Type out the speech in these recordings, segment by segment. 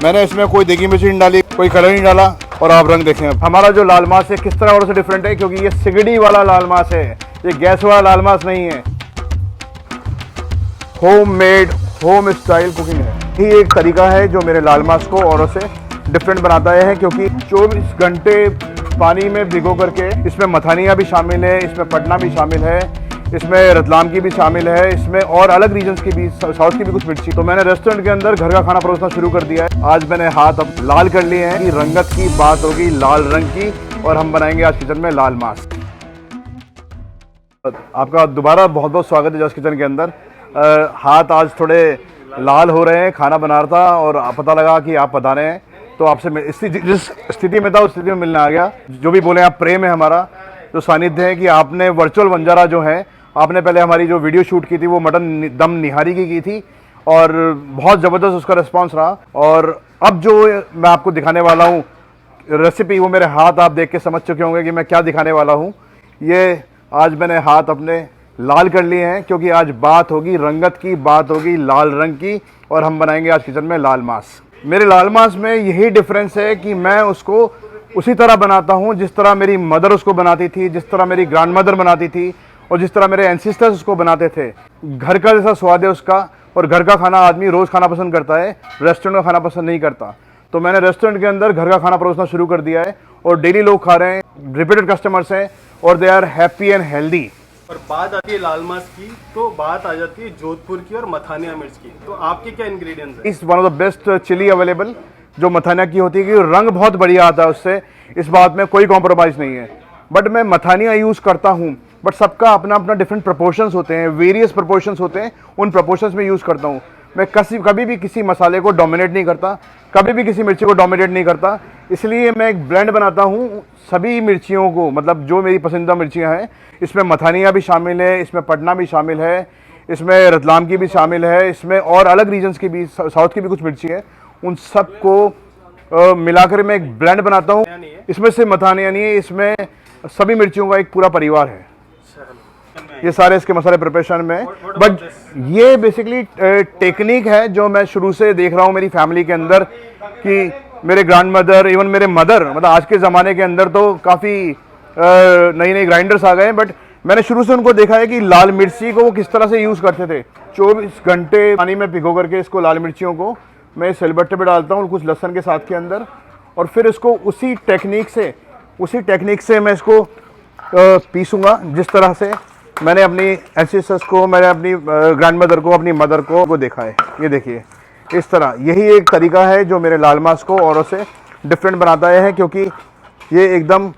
मैंने इसमें कोई देगी मिर्ची नहीं डाली, कोई कलर नहीं डाला। और आप रंग देखें, हमारा जो लाल मास है किस तरह और से डिफरेंट है, क्योंकि ये सिगड़ी वाला लाल मास है, ये गैस वाला लाल मास नहीं है। Home made home style cooking है। ये एक तरीका है जो मेरे लाल मास को औरों से डिफरेंट बनाता है, क्योंकि 24 घंटे पानी में भिगो करके इसमें मथानियाँ भी शामिल है, इसमें पटना भी शामिल है, इसमें रतलाम की भी शामिल है, इसमें और अलग रीजन्स की भी, साउथ की भी कुछ मिर्ची। तो मैंने रेस्टोरेंट के अंदर घर का खाना परोसना शुरू कर दिया है। आज मैंने हाथ अब लाल कर लिए हैं कि रंगत की बात होगी, लाल रंग की, और हम बनाएंगे आज किचन में लाल मास। आपका दोबारा बहुत बहुत स्वागत है जस किचन के अंदर। हाथ आज थोड़े लाल हो रहे हैं, खाना बना रहा था और पता लगा कि आप बता रहे हैं, तो आपसे जिस स्थिति में था उस स्थिति में मिलने आ गया। जो भी बोले आप, प्रेम है हमारा, जो सानिध्य है कि आपने वर्चुअल बंजारा जो है, आपने पहले हमारी जो वीडियो शूट की थी वो मटन दम निहारी की थी और बहुत ज़बरदस्त उसका रिस्पांस रहा। और अब जो मैं आपको दिखाने वाला हूँ रेसिपी, वो मेरे हाथ आप देख के समझ चुके होंगे कि मैं क्या दिखाने वाला हूँ। ये आज मैंने हाथ अपने लाल कर लिए हैं, क्योंकि आज बात होगी रंगत की, बात होगी लाल रंग की, और हम बनाएंगे आज किचन में लाल मास। मेरे लाल मास में यही डिफरेंस है कि मैं उसको उसी तरह बनाता हूँ जिस तरह मेरी मदर उसको बनाती थी, जिस तरह मेरी ग्रैंड मदर बनाती थी, और जिस तरह मेरे एंसेस्टर्स उसको बनाते थे। घर का जैसा स्वाद है उसका, और घर का खाना आदमी रोज़ खाना पसंद करता है, रेस्टोरेंट का खाना पसंद नहीं करता। तो मैंने रेस्टोरेंट के अंदर घर का खाना परोसना शुरू कर दिया है और डेली लोग खा रहे हैं, रिपीटेड कस्टमर्स हैं और they are happy and healthy. और बात आती है लाल मास की, तो बात आ जाती है जोधपुर की और मथानिया मिर्च की। तो आपके क्या इंग्रेडिएंट्स हैं? इस one of the best chilli available जो मथानिया की होती है, कि रंग बहुत बढ़िया आता है उससे, इस बात में कोई कॉम्प्रोमाइज़ नहीं है। बट मैं मथानिया यूज़ करता हूँ, बट सबका अपना अपना डिफरेंट प्रोपोर्शंस होते हैं, वेरियस प्रोपोर्शंस होते हैं, उन प्रोपोर्शंस में यूज़ करता हूँ। मैं कभी भी किसी मसाले को डोमिनेट नहीं करता, कभी भी किसी मिर्ची को डोमिनेट नहीं करता। इसलिए मैं एक ब्लेंड बनाता हूँ सभी मिर्चियों को, मतलब जो मेरी पसंदीदा मिर्चियाँ हैं। इसमें मथानियाँ भी शामिल है, इसमें पटना भी शामिल है, इसमें रतलाम की भी शामिल है, इसमें और अलग रीजन्स की भी, साउथ की भी कुछ मिर्ची है। उन सब को मिलाकर मैं एक ब्लेंड बनाता हूँ। इसमें सिर्फ मथानिया नहीं है, इसमें सभी मिर्चियों का एक पूरा परिवार है। ये सारे इसके मसाले प्रिपरेशन में, बट ये बेसिकली टेक्निक है जो मैं शुरू से देख रहा हूँ मेरी फैमिली के अंदर, कि मेरे ग्रैंड मदर, इवन मेरे मदर, मतलब आज के ज़माने के अंदर तो काफ़ी नई नई ग्राइंडर्स आ गए हैं, बट मैंने शुरू से उनको देखा है कि लाल मिर्ची को वो किस तरह से यूज़ करते थे। 24 घंटे पानी में भिगो करके इसको, लाल मिर्चियों को मैं सिलबट्टे पे डालता हूँ कुछ लहसुन के साथ के अंदर, और फिर इसको उसी टेक्निक से मैं इसको पीसूँगा, जिस तरह से मैंने अपनी एंसेस्टर्स को, मैंने अपनी ग्रैंड मदर को, अपनी मदर को देखा है। ये देखिए, इस तरह यही एक तरीका है जो मेरे लाल मास को औरों से डिफरेंट बनाता है, क्योंकि ये एकदम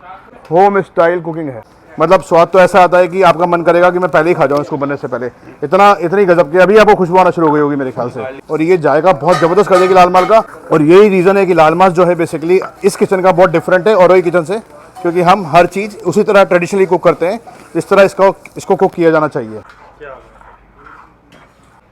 होम स्टाइल कुकिंग है। मतलब स्वाद तो ऐसा आता है कि आपका मन करेगा कि मैं पहले ही खा जाऊँ इसको बनने से पहले। इतनी गजब की अभी आपको खुशबू आना शुरू हो गई होगी मेरे ख्याल से, और ये जायका बहुत ज़बरदस्त कर देगी लाल मास का। और यही रीज़न है कि लाल मास जो है बेसिकली इस किचन का बहुत डिफरेंट है और किचन से, क्योंकि हम हर चीज़ उसी तरह ट्रेडिशनली कुक करते हैं जिस तरह इसको कुक किया जाना चाहिए।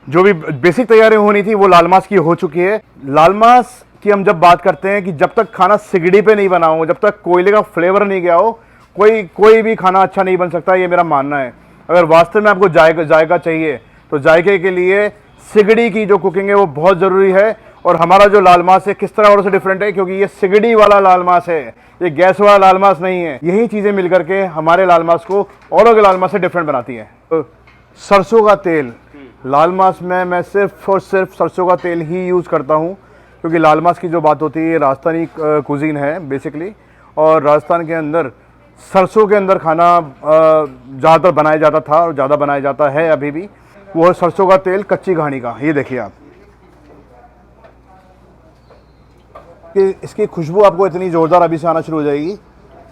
जो भी बेसिक तैयारी होनी थी वो लाल मास की हो चुकी है। लाल मास की हम जब बात करते हैं कि जब तक खाना सिगड़ी पे नहीं बना हो, जब तक कोयले का फ्लेवर नहीं गया हो, कोई भी खाना अच्छा नहीं बन सकता, ये मेरा मानना है। अगर वास्तव में आपको जायका चाहिए तो जायके के लिए सिगड़ी की जो कुकिंग है वो बहुत ज़रूरी है। और हमारा जो लाल मास है किस तरह और से डिफरेंट है, क्योंकि ये सिगड़ी वाला लाल मास है, ये गैस वाला लाल मास नहीं है। यही चीज़ें मिलकर के हमारे लाल मास को औरों के लाल मास से डिफरेंट बनाती हैं। तो सरसों का तेल लाल मास में मैं सिर्फ और सिर्फ सरसों का तेल ही यूज़ करता हूँ, क्योंकि लाल मास की जो बात होती है राजस्थानी कुजीन है बेसिकली, और राजस्थान के अंदर सरसों के अंदर खाना ज़्यादातर बनाया जाता था और ज़्यादा बनाया जाता है अभी भी। वो है सरसों का तेल कच्ची घानी का। ये देखिए आप, कि इसकी खुशबू आपको इतनी ज़ोरदार अभी से आना शुरू हो जाएगी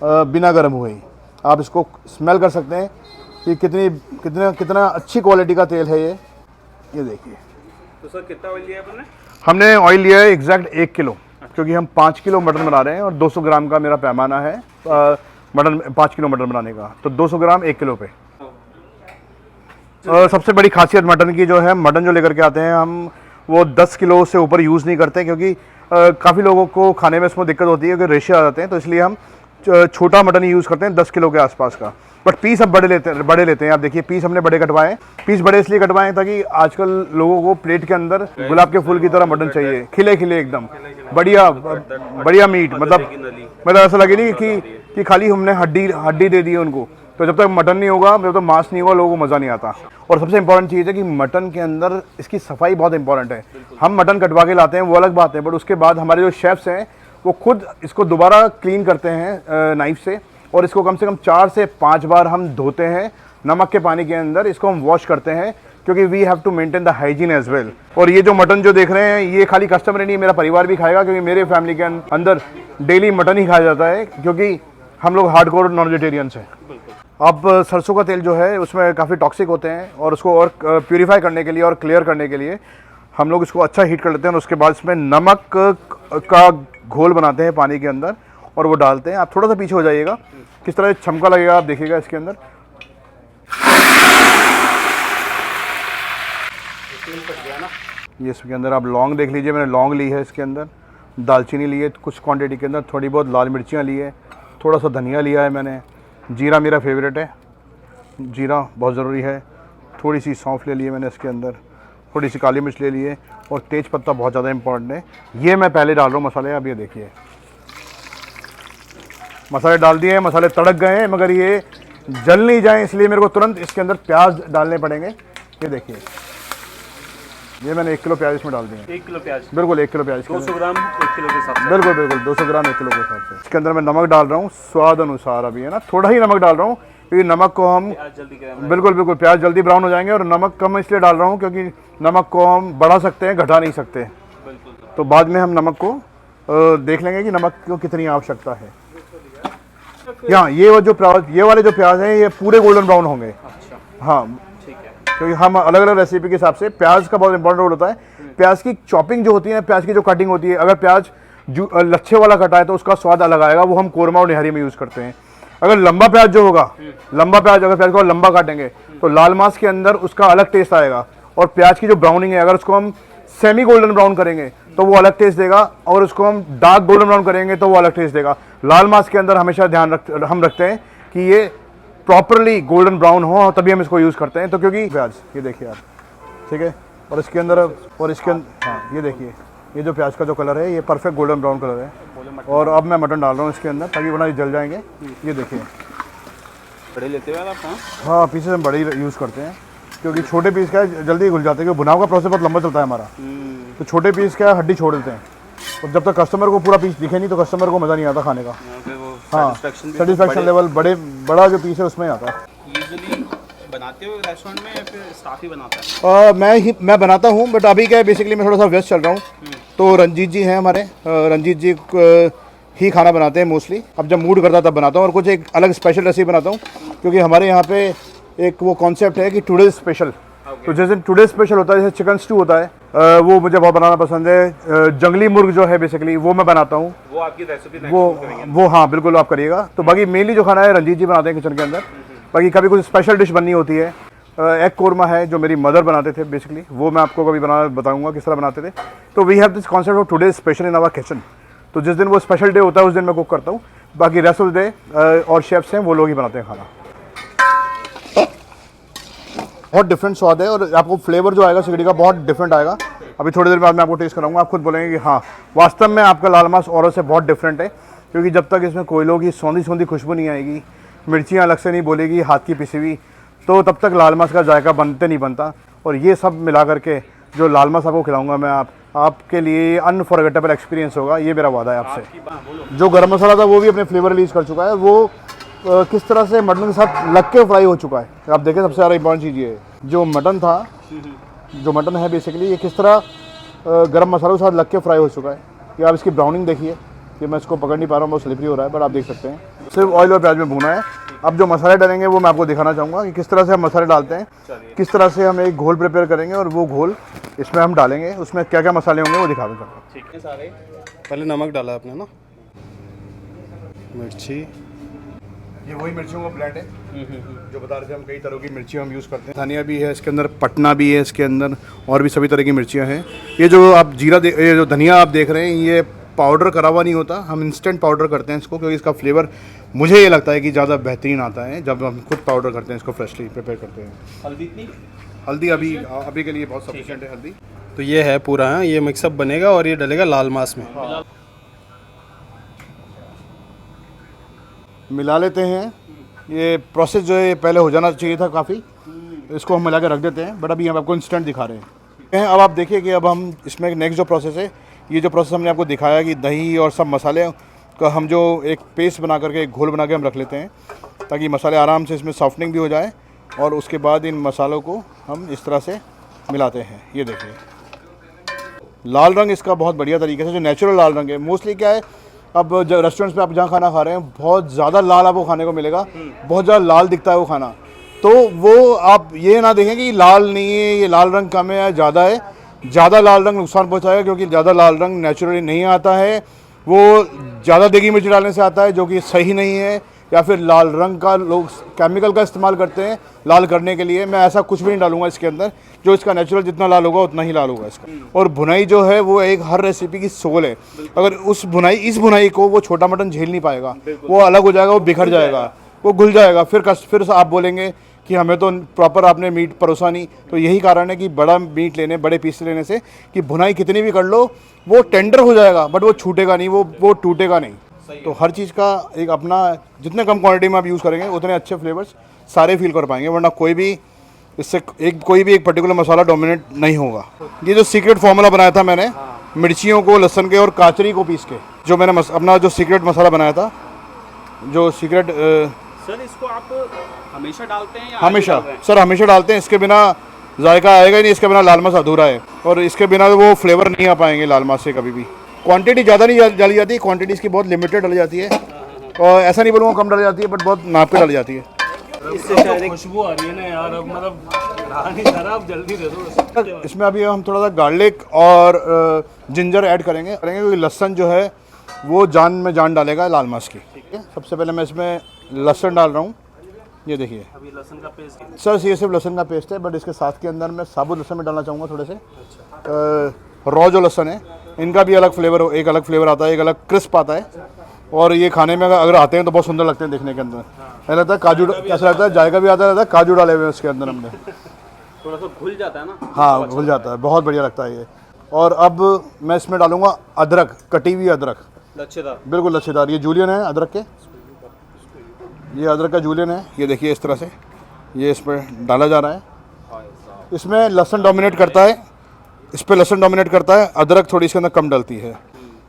बिना गर्म हुए ही। आप इसको स्मेल कर सकते हैं कि कितना अच्छी क्वालिटी का तेल है ये देखिए। तो सर कितना ऑयल लिया आपने? हमने ऑयल लिया है एग्जैक्ट 1 किलो, क्योंकि हम 5 किलो मटन बना रहे हैं और 200 ग्राम का मेरा पैमाना है मटन, 5 किलो मटन बनाने का, तो 200 ग्राम 1 किलो पे। सबसे बड़ी खासियत मटन की जो है, मटन जो लेकर के आते हैं हम, वो 10 किलो से ऊपर यूज़ नहीं करते, क्योंकि काफ़ी लोगों को खाने में इसमें दिक्कत होती है कि रेशियो आ जाते हैं। तो इसलिए हम छोटा मटन ही यूज़ करते हैं 10 किलो के आसपास का, बट पीस अब बड़े लेते हैं। आप देखिए पीस हमने बड़े कटवाए हैं। पीस बड़े इसलिए कटवाए हैं ताकि आजकल लोगों को प्लेट के अंदर गुलाब के फूल की तरह मटन चाहिए, खिले खिले एकदम बढ़िया मीट, मतलब ऐसा लगे नहीं कि खाली हमने हड्डी दे दी है उनको। तो जब तक मटन नहीं होगा, जब तक मांस नहीं होगा, लोगों को मज़ा नहीं आता। और सबसे इंपॉर्टेंट चीज़ है कि मटन के अंदर इसकी सफाई बहुत इंपॉर्टेंट है। हम मटन कटवा के लाते हैं वो अलग बात है, बट उसके बाद हमारे जो शेफ्स हैं वो खुद इसको दोबारा क्लीन करते हैं नाइफ से, और इसको कम से कम 4 से 5 बार हम धोते हैं नमक के पानी के अंदर। इसको हम वॉश करते हैं क्योंकि we have to maintain the hygiene as well. और ये जो मटन जो देख रहे हैं ये खाली कस्टमर नहीं, मेरा परिवार भी खाएगा, क्योंकि मेरे फैमिली के अंदर डेली मटन ही खाया जाता है, क्योंकि हम लोग हार्डकोर नॉन वेजिटेरियंस हैं। अब सरसों का तेल जो है उसमें काफ़ी टॉक्सिक होते हैं, और उसको और प्यूरीफाई करने के लिए और क्लियर करने के लिए हम लोग इसको अच्छा हीट कर लेते हैं, और उसके बाद इसमें नमक का घोल बनाते हैं पानी के अंदर और वो डालते हैं। आप थोड़ा सा पीछे हो जाइएगा, किस तरह छमका लगेगा आप देखिएगा इसके अंदर। ये इसके अंदर आप लौंग देख लीजिए, मैंने लौंग ली है इसके अंदर, दालचीनी ली है कुछ क्वांटिटी के अंदर, थोड़ी बहुत लाल मिर्चियाँ ली है, थोड़ा सा धनिया लिया है मैंने, जीरा मेरा फेवरेट है, जीरा बहुत ज़रूरी है, थोड़ी सी सौंफ ले ली है मैंने इसके अंदर, थोड़ी सी काली मिर्च ले ली है, और तेज पत्ता बहुत ज़्यादा इंपॉर्टेंट है। ये मैं पहले डाल रहा हूँ मसाले। अब ये देखिए मसाले डाल दिए हैं, मसाले तड़क गए हैं, मगर ये जल नहीं जाए इसलिए मेरे को तुरंत इसके अंदर प्याज डालने पड़ेंगे। ये देखिए ये मैंने 1 किलो प्याज इसमें डाल दिए। 1 किलो प्याज, बिल्कुल 1 किलो प्याज, 200 ग्राम 1 किलो के हिसाब से। बिल्कुल 200 ग्राम 1 किलो के हिसाब से। इसके अंदर मैं नमक डाल रहा हूँ स्वाद अनुसार, अभी है ना, थोड़ा ही नमक डाल रहा हूँ क्योंकि नमक को हम बिल्कुल प्याज जल्दी ब्राउन हो जाएंगे, और नमक कम इसलिए डाल रहा हूँ क्योंकि नमक को हम बढ़ा सकते हैं, घटा नहीं सकते। तो बाद में हम नमक को देख लेंगे कि नमक को कितनी आवश्यकता है। यहाँ ये वाले जो प्याज हैं ये पूरे गोल्डन ब्राउन होंगे। अच्छा। हाँ ठीक है, क्योंकि हम अलग अलग रेसिपी के हिसाब से प्याज का बहुत इंपॉर्टेंट रोल होता है। प्याज की चॉपिंग जो होती है, प्याज की जो कटिंग होती है, अगर प्याज लच्छे वाला कटा है तो उसका स्वाद अलग आएगा, वो हम कोरमा और निहारी में यूज़ करते हैं। अगर लंबा प्याज जो होगा, अगर प्याज को लंबा काटेंगे तो लाल मांस के अंदर उसका अलग टेस्ट आएगा, और प्याज की जो ब्राउनिंग है अगर उसको हम सेमी गोल्डन ब्राउन करेंगे तो वो अलग टेस्ट देगा, और उसको हम डार्क गोल्डन ब्राउन करेंगे तो वो अलग टेस्ट देगा। लाल मांस के अंदर हमेशा हम रखते हैं कि ये प्रॉपरली गोल्डन ब्राउन हो, तभी हम इसको यूज़ करते हैं। तो क्योंकि प्याज ये देखिए आप, ठीक है, और इसके अंदर हाँ ये देखिए ये जो प्याज का जो कलर है ये परफेक्ट गोल्डन ब्राउन कलर है। और अब मैं मटन डाल रहा हूँ इसके अंदर ताकि वरना जल जाएंगे। ये देखिए बड़े लेते हैं आप? हाँ पीसेस हम बड़े यूज़ करते हैं क्योंकि छोटे पीस क्या है जल्दी घुल जाते हैं, क्योंकि भुनाव का प्रोसेस बहुत लंबा चलता है हमारा। तो छोटे पीस क्या हड्डी छोड़ देते हैं, और जब तक कस्टमर को पूरा पीस दिखे नहीं तो कस्टमर को मज़ा नहीं आता खाने का। हाँ सेटिस्फैक्शन लेवल बड़ा जो पीस है उसमें आता है। यूजुअली बनाते हो रेस्टोरेंट में या फिर स्टाफ ही बनाता है? मैं बनाता हूँ, बट अभी क्या है बेसिकली मैं थोड़ा सा व्यस्त चल रहा हूँ। तो रंजीत जी हैं हमारे, रंजीत जी ही खाना बनाते हैं मोस्टली। अब जब मूड करता है तब बनाता हूँ, और कुछ एक अलग स्पेशल रेसिपी बनाता हूँ, क्योंकि हमारे यहाँ पे एक वो कॉन्सेप्ट है कि टुडे स्पेशल। तो जैसे टुडे स्पेशल होता है, जैसे चिकन स्टू होता है, वो मुझे बहुत बनाना पसंद है। जंगली मुर्ग जो है बेसिकली वो मैं बनाता हूँ। वो आपकी रेसिपी वो हाँ बिल्कुल आप करिएगा। तो बाकी मेनली जो खाना है रंजीत जी बनाते हैं किचन के अंदर। बाकी कभी कुछ स्पेशल डिश बननी होती है, एग कोरमा है जो मेरी मदर बनाते थे बेसिकली, वो मैं आपको कभी बताऊंगा किस तरह बनाते थे। तो we have this concept of today special in our kitchen. तो जिस दिन वो स्पेशल डे होता है उस दिन मैं कुक करता हूँ, बाकी रेस्ट ऑफ द डे और शेफ्स हैं वो लोग ही बनाते हैं खाना। बहुत डिफरेंट स्वाद है, और आपको फ्लेवर जो आएगा सिगड़ी का बहुत डिफरेंट आएगा। अभी थोड़ी देर बाद मैं आपको टेस्ट कराऊंगा, आप खुद बोलेंगे कि हाँ वास्तव में आपका लाल मांस औरों से बहुत डिफरेंट है, क्योंकि जब तक इसमें कोयलों की सौंधी खुशबू नहीं आएगी, मिर्चियाँ अलग से नहीं बोलेगी हाथ की पिसी हुई, तो तब तक लाल मांस का जायका नहीं बनता। और ये सब मिला करके जो लाल मांस आपको खिलाऊंगा मैं, आपके लिए अनफॉरगेटेबल एक्सपीरियंस होगा, ये मेरा वादा है आपसे। जो गरम मसाला था वो भी अपने फ्लेवर रिलीज़ कर चुका है, वो किस तरह से मटन के साथ लग के फ्राई हो चुका है। आप देखें सबसे ज़्यादा इंपॉर्टेंट चीज़ ये जो मटन था, जो मटन है बेसिकली ये किस तरह गरम मसालों के साथ लग के फ्राई हो चुका है। कि आप इसकी ब्राउनिंग देखिए, कि मैं इसको पकड़ नहीं पा रहा हूँ, बहुत स्लिपरी हो रहा है, बट आप देख सकते हैं सिर्फ ऑयल और प्याज में भूना है। अब जो मसाले डालेंगे वो मैं आपको दिखाना चाहूँगा कि किस तरह से हम मसाले डालते हैं, किस तरह से हम एक घोल प्रिपेयर करेंगे और वो घोल इसमें हम डालेंगे, उसमें क्या क्या मसाले होंगे वो दिखा दूँगा। ठीक है सारे। पहले नमक डाला आपने ना, मिर्ची, ये वही मिर्चियों का ब्लेंड है जो बता रहे थे हम, कई तरह की मिर्चियाँ हम यूज़ करते हैं। धनिया भी है इसके अंदर, पटना भी है इसके अंदर, और भी सभी तरह की मिर्चियाँ हैं। ये जो आप ये जो धनिया आप देख रहे हैं ये पाउडर करा हुआ नहीं होता, हम इंस्टेंट पाउडर करते हैं इसको, क्योंकि इसका फ्लेवर मुझे ये लगता है कि ज़्यादा बेहतरीन आता है जब हम खुद पाउडर करते हैं, इसको फ्रेशली प्रिपेयर करते हैं। हल्दी इतनी? हल्दी अभी के लिए बहुत सफिशिएंट है हल्दी। तो ये है पूरा, है ये मिक्सअप बनेगा और ये डलेगा लाल मास में। मिला लेते हैं। ये प्रोसेस जो है पहले हो जाना चाहिए था काफ़ी, इसको हम मिला के रख देते हैं, बट अभी हम आपको इंस्टेंट दिखा रहे हैं। अब आप देखिए कि अब हम इसमें नेक्स्ट जो प्रोसेस है, ये जो प्रोसेस हमने आपको दिखाया कि दही और सब मसाले का हम जो एक पेस्ट बना करके, एक घोल बना के हम रख लेते हैं, ताकि मसाले आराम से इसमें सॉफ्टनिंग भी हो जाए, और उसके बाद इन मसालों को हम इस तरह से मिलाते हैं। ये देखिए लाल रंग इसका बहुत बढ़िया तरीके से, जो नेचुरल लाल रंग है। मोस्टली क्या है, अब रेस्टोरेंट्स पे आप जहाँ खाना खा रहे हैं बहुत ज़्यादा लाल आपको खाने को मिलेगा, बहुत ज़्यादा लाल दिखता है वो खाना, तो वो आप ये ना देखें कि लाल नहीं है, ये लाल रंग कम है या ज़्यादा है। ज़्यादा लाल रंग नुकसान पहुँचाएगा, क्योंकि ज़्यादा लाल रंग नेचुरली नहीं आता है, वो ज़्यादा देगी मिर्च डालने से आता है, जो कि सही नहीं है, या फिर लाल रंग का लोग केमिकल का इस्तेमाल करते हैं लाल करने के लिए। मैं ऐसा कुछ भी नहीं डालूंगा इसके अंदर, जो इसका नेचुरल जितना लाल होगा उतना ही लाल होगा इसका। और भुनाई जो है वो एक हर रेसिपी की सोल है, अगर इस भुनाई को वो छोटा मटन झेल नहीं पाएगा, वो अलग हो जाएगा, वो बिखर जाएगा, वो घुल जाएगा, फिर आप बोलेंगे कि हमें तो प्रॉपर आपने मीट परोसा नहीं। तो यही कारण है कि बड़ा मीट लेने, बड़े पीस लेने से कि भुनाई कितनी भी कर लो वो टेंडर हो जाएगा, बट वो छूटेगा नहीं, वो टूटेगा नहीं। तो हर चीज़ का एक अपना, जितने कम क्वांटिटी में आप यूज़ करेंगे उतने अच्छे फ्लेवर्स सारे फील कर पाएंगे, वरना कोई भी एक पर्टिकुलर मसाला डोमिनेट नहीं होगा। ये जो सीक्रेट फार्मूला बनाया था मैंने, मिर्चियों को, लहसुन के और काचरी को पीस के, जो मैंने अपना जो सीक्रेट मसाला बनाया था, जो सीक्रेट सर इसको आप हमेशा डालते हैं या हमेशा सर हमेशा डालते हैं, इसके बिना जायका आएगा ही नहीं, इसके बिना लाल मास अधूरा है, और इसके बिना वो फ्लेवर नहीं आ पाएंगे लाल मास से कभी भी। क्वांटिटी ज़्यादा नहीं डाली जाती, क्वांटिटी इसकी बहुत लिमिटेड डाली जाती है, और ऐसा नहीं बोलूँगा कम डाली जाती है, बट बहुत नाप पे डाली जाती है। इससे शायद खुशबू आ रही है ना यार, अब मतलब रहा नहीं जा रहा, आप जल्दी दे दो। इसमें अभी हम थोड़ा सा गार्लिक और जिंजर ऐड करेंगे, क्योंकि लहसुन जो है वो जान में जान डालेगा लाल मास की। ठीक है, सबसे पहले मैं इसमें लहसुन डाल रहा हूँ। ये देखिए अभी लहसुन का पेस्ट सर, ये सिर्फ लहसुन का पेस्ट है, बट इसके साथ के अंदर मैं साबुत लहसुन में डालना चाहूँगा थोड़े से। रॉ जो लहसुन है इनका भी अलग फ्लेवर, एक अलग फ्लेवर आता है, एक अलग क्रिस्प आता है, और ये खाने में अगर आते हैं तो बहुत सुंदर लगते हैं देखने के अंदर। ऐसा लगता है काजू, कैसा लगता है, जायका भी आता है, काजू डाले हुए उसके अंदर हमने, थोड़ा सा घुल जाता है ना। हाँ घुल जाता है, बहुत बढ़िया लगता है ये। और अब मैं इसमें डालूंगा अदरक, कटी हुई अदरक, लच्छेदार, बिल्कुल बिल्कुल लच्छेदार। ये जूलियन है अदरक के, ये अदरक का जूलियन है, ये देखिए इस तरह से ये इस पर डाला जा रहा है। इसमें लहसुन डोमिनेट करता है, इस पर लहसुन डोमिनेट करता है, अदरक थोड़ी इसके अंदर कम डलती है,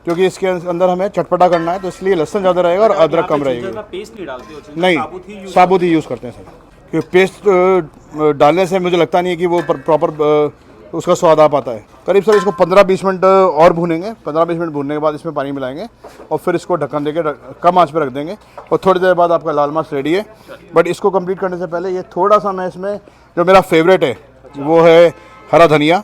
क्योंकि इसके अंदर हमें चटपटा करना है, तो इसलिए लहसुन ज़्यादा रहेगा और अदरक कम रहेगी। पेस्ट नहीं डालते हो? नहीं, साबुत ही यूज़ करते हैं सर, क्योंकि पेस्ट डालने से मुझे लगता नहीं है कि वो प्रॉपर उसका स्वाद आ पाता है। करीब सर इसको 15-20 मिनट और भूनेंगे, 15-20 मिनट भूनने के बाद इसमें पानी मिलाएंगे, और फिर इसको ढक्कन देके कम आंच पे रख देंगे, और थोड़ी देर बाद आपका लाल मास रेडी है। बट इसको कंप्लीट करने से पहले ये थोड़ा सा मैं इसमें, जो मेरा फेवरेट है वो है हरा धनिया,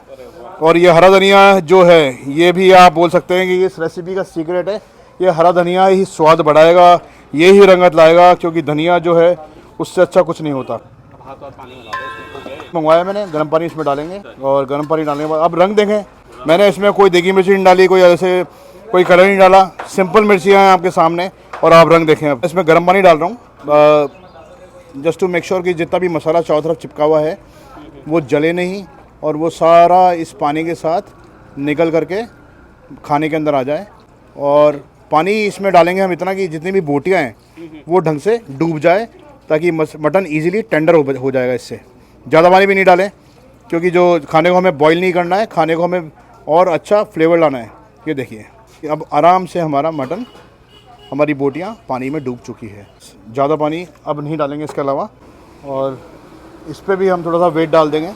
और ये हरा धनिया जो है ये भी आप बोल सकते हैं कि इस रेसिपी का सीक्रेट है। ये हरा धनिया ही स्वाद बढ़ाएगा, ये ही रंगत लाएगा, क्योंकि धनिया जो है उससे अच्छा कुछ नहीं होता। मंगवाया मैंने, गर्म पानी इसमें डालेंगे, और गर्म पानी डालने के बाद अब रंग देखें, मैंने इसमें कोई देगी मिर्ची नहीं डाली, कोई ऐसे कोई कलर नहीं डाला, सिंपल मिर्चियाँ हैं आपके सामने, और आप रंग देखें। अब इसमें गर्म पानी डाल रहा हूँ, जस्ट टू मेक श्योर कि जितना भी मसाला चारों तरफ चिपका हुआ है वो जले नहीं, और वो सारा इस पानी के साथ निकल करके खाने के अंदर आ जाए। और पानी इसमें डालेंगे हम इतना कि जितनी भी बोटियाँ हैं वो ढंग से डूब जाए, ताकि मटन इजीली टेंडर हो जाएगा। इससे ज़्यादा पानी भी नहीं डालें, क्योंकि जो खाने को हमें बॉईल नहीं करना है, खाने को हमें और अच्छा फ्लेवर लाना है। ये देखिए अब आराम से हमारा मटन, हमारी बोटियाँ पानी में डूब चुकी है। ज़्यादा पानी अब नहीं डालेंगे इसके अलावा, और इस पर भी हम थोड़ा सा वेट डाल देंगे,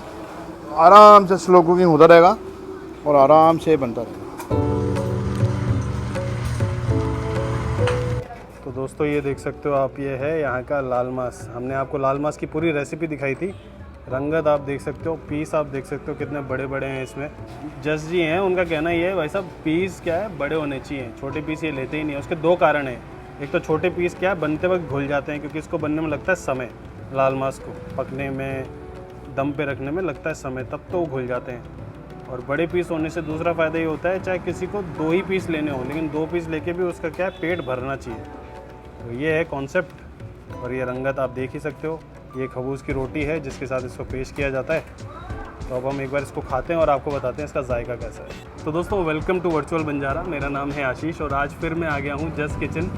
आराम से स्लो कुकिंग होता रहेगा और आराम से बनता रहेगा। तो दोस्तों ये देख सकते हो आप, ये है यहाँ का लाल मास। हमने आपको लाल मास की पूरी रेसिपी दिखाई थी, रंगत आप देख सकते हो, पीस आप देख सकते हो कितने बड़े बड़े हैं इसमें। जस जी हैं, उनका कहना ये है भाई साहब पीस क्या है, बड़े होने चाहिए, छोटे पीस ये लेते ही नहीं है। उसके दो कारण हैं, एक तो छोटे पीस क्या है, बनते वक्त घुल जाते हैं, क्योंकि इसको बनने में लगता है समय, लाल मास को पकने में, दम पे रखने में लगता है समय, तब तो वो घुल जाते हैं। और बड़े पीस होने से दूसरा फ़ायदा ये होता है, चाहे किसी को 2 ही पीस लेने हों, लेकिन 2 पीस लेके भी उसका क्या है, पेट भरना चाहिए। तो ये है कॉन्सेप्ट। और ये रंगत आप देख ही सकते हो, ये खबूज़ की रोटी है जिसके साथ इसको पेश किया जाता है। तो अब हम एक बार इसको खाते हैं और आपको बताते हैं इसका जायका कैसा है। तो दोस्तों, वेलकम टू वर्चुअल बंजारा। मेरा नाम है आशीष और आज फिर मैं आ गया हूँ जस किचन।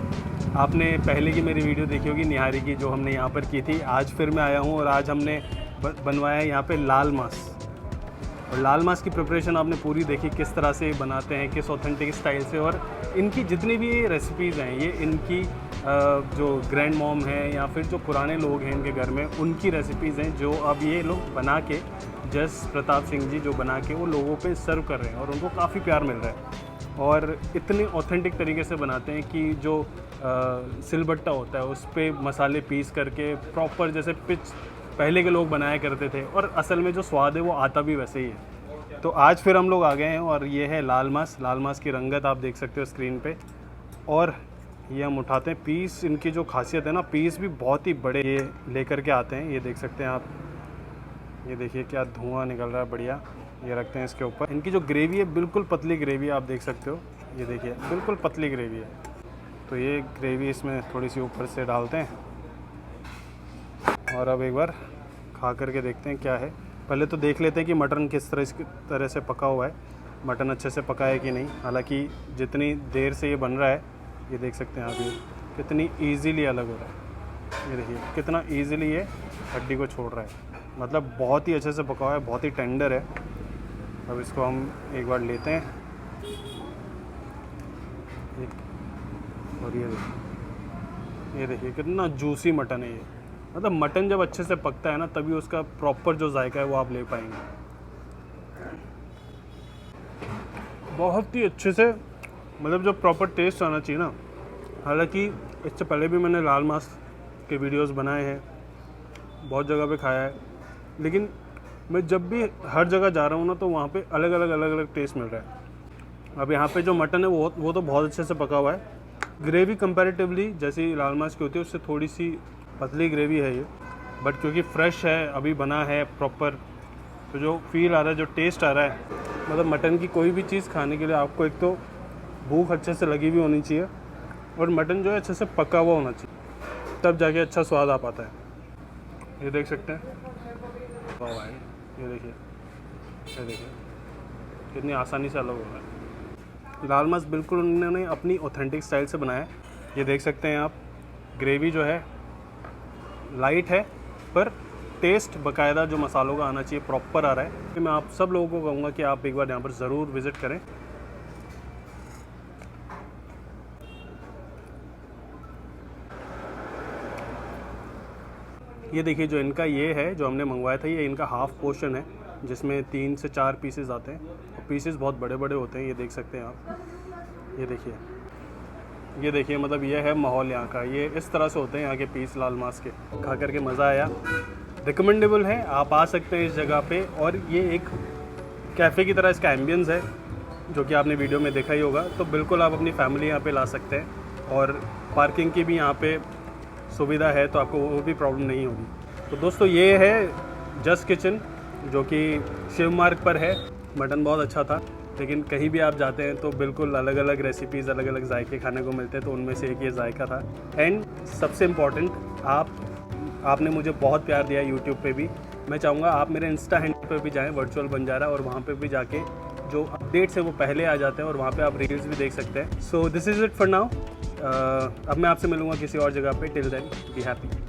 आपने पहले की मेरी वीडियो देखी होगी निहारी की, जो हमने यहाँ पर की थी। आज फिर मैं आया हूँ और आज हमने बनवाया है यहाँ पे लाल मास। और लाल मास की प्रिपरेशन आपने पूरी देखी, किस तरह से बनाते हैं, किस ऑथेंटिक स्टाइल से। और इनकी जितनी भी रेसिपीज़ हैं, ये इनकी जो ग्रैंड मॉम है या फिर जो पुराने लोग हैं इनके घर में, उनकी रेसिपीज़ हैं जो अब ये लोग बना के, जस प्रताप सिंह जी जो बना के वो लोगों पे सर्व कर रहे हैं और उनको काफ़ी प्यार मिल रहा है। और इतने ऑथेंटिक तरीके से बनाते हैं कि जो सिलबट्टा होता है उस पर मसाले पीस करके प्रॉपर जैसे पिच पहले के लोग बनाया करते थे, और असल में जो स्वाद है वो आता भी वैसे ही है। तो आज फिर हम लोग आ गए हैं और ये है लाल मास। लाल मास की रंगत आप देख सकते हो स्क्रीन पे। और ये हम उठाते हैं पीस। इनकी जो खासियत है ना, पीस भी बहुत ही बड़े ये लेकर के आते हैं। ये देख सकते हैं आप, ये देखिए क्या धुआं निकल रहा है, बढ़िया। ये रखते हैं इसके ऊपर। इनकी जो ग्रेवी है बिल्कुल पतली ग्रेवी है, आप देख सकते हो। ये देखिए बिल्कुल पतली ग्रेवी है। तो ये ग्रेवी इसमें थोड़ी सी ऊपर से डालते हैं और अब एक बार खा करके देखते हैं क्या है। पहले तो देख लेते हैं कि मटन किस तरह से पका हुआ है, मटन अच्छे से पका है कि नहीं। हालांकि जितनी देर से ये बन रहा है, ये देख सकते हैं आप, ये कितनी ईजीली अलग हो रहा है। ये देखिए कितना ईजीली ये हड्डी को छोड़ रहा है, मतलब बहुत ही अच्छे से पका हुआ है, बहुत ही टेंडर है। अब इसको हम एक बार लेते हैं और ये देखिए कितना जूसी मटन है ये। मतलब मटन जब अच्छे से पकता है ना, तभी उसका प्रॉपर जो जायका है वो आप ले पाएंगे। बहुत ही अच्छे से, मतलब जो प्रॉपर टेस्ट आना चाहिए ना। हालांकि इससे पहले भी मैंने लाल मास के वीडियोस बनाए हैं, बहुत जगह पे खाया है, लेकिन मैं जब भी हर जगह जा रहा हूँ ना, तो वहाँ पे अलग अलग टेस्ट मिल रहा है। अब यहाँ पे जो मटन है वो तो बहुत अच्छे से पका हुआ है। ग्रेवी कंपैरेटिवली जैसी लाल मास की होती है उससे थोड़ी सी पतली ग्रेवी है ये, बट क्योंकि फ्रेश है, अभी बना है प्रॉपर, तो जो फील आ रहा है, जो टेस्ट आ रहा है, मतलब मटन की कोई भी चीज़ खाने के लिए आपको एक तो भूख अच्छे से लगी हुई होनी चाहिए और मटन जो है अच्छे से पका हुआ होना चाहिए, तब जाके अच्छा स्वाद आ पाता है। ये देख सकते हैं, ये देखिए कितनी आसानी से अलग हो रहा है। लाल मास बिल्कुल उन्होंने अपनी ऑथेंटिक स्टाइल से बनाया है। ये देख सकते हैं आप, ग्रेवी जो है लाइट है, पर टेस्ट बाकायदा जो मसालों का आना चाहिए प्रॉपर आ रहा है। मैं आप सब लोगों को कहूँगा कि आप एक बार यहाँ पर ज़रूर विज़िट करें। ये देखिए जो इनका ये है, जो हमने मंगवाया था, ये इनका हाफ़ पोर्शन है जिसमें 3 से 4 पीसेस आते हैं और पीसेस बहुत बड़े बड़े होते हैं। ये देख सकते हैं आप, ये देखिए मतलब ये है माहौल यहाँ का। ये इस तरह से होते हैं यहाँ के पीस लाल मास के। खा करके मज़ा आया, रिकमेंडेबल है, आप आ सकते हैं इस जगह पे। और ये एक कैफ़े की तरह इसका एम्बियंस है, जो कि आपने वीडियो में देखा ही होगा। तो बिल्कुल आप अपनी फैमिली यहाँ पे ला सकते हैं और पार्किंग की भी यहाँ पे सुविधा है, तो आपको वो भी प्रॉब्लम नहीं होगी। तो दोस्तों ये है जस किचन, जो कि शिव मार्ग पर है। मटन बहुत अच्छा था, लेकिन कहीं भी आप जाते हैं तो बिल्कुल अलग अलग रेसिपीज़, अलग अलग जायके खाने को मिलते हैं, तो उनमें से एक ये जायका था। एंड सबसे इम्पॉर्टेंट, आपने मुझे बहुत प्यार दिया यूट्यूब पे भी। मैं चाहूँगा आप मेरे इंस्टा हैंडल पे भी जाएं, वर्चुअल बंजारा, और वहाँ पे भी जाके जो अपडेट्स है वो पहले आ जाते हैं और वहाँ पे आप रील्स भी देख सकते हैं। So this is it for now. अब मैं आपसे मिलूँगा किसी और जगह पे। Till then be happy.